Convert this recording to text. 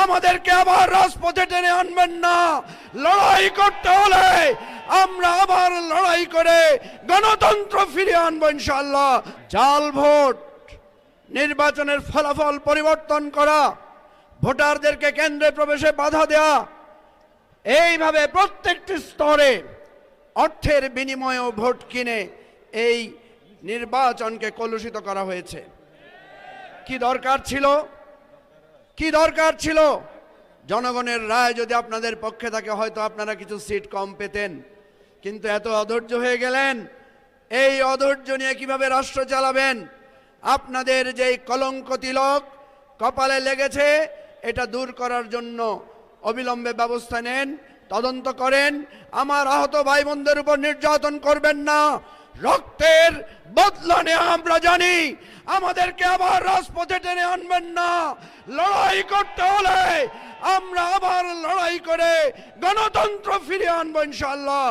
আমাদেরকে আবার রাজপথে টেনে আনবেন না। লড়াই করতে হলে আমরা আবার লড়াই করে গণতন্ত্র ফিরিয়ে আনবো ইনশাআল্লাহ। জাল ভোট, নির্বাচনের ফলাফল পরিবর্তন করা, ভোটারদেরকে কেন্দ্রে প্রবেশে বাধা দেয়া, এইভাবে প্রত্যেকটি স্তরে অর্থের বিনিময়েও ভোট কিনে এই নির্বাচনকে কলুষিত করা হয়েছে। কি দরকার ছিল? কি দরকার ছিল? জনগণের রায় যদি আপনাদের পক্ষে থাকে হয়তো আপনারা কিছু সিট কম পেতেন, কিন্তু এত অধৈর্য হয়ে গেলেন। এই অধৈর্য নিয়ে কিভাবে রাষ্ট্র চালাবেন? আপনাদের যেই কলঙ্ক তিলক কপালে লেগেছে এটা দূর করার জন্য অবিলম্বে ব্যবস্থা নেন, তদন্ত করেন। আমার আহত ভাই বোনদের উপর নির্যাতন করবেন না। রক্তের বদলা নেওয়া আমরা জানি, আমাদেরকে আবার রাজপথে টেনে আনবেন না। লড়াই করতে হলে আমরা আবার লড়াই করে গণতন্ত্র ফিরিয়ে আনবো ইনশাআল্লাহ।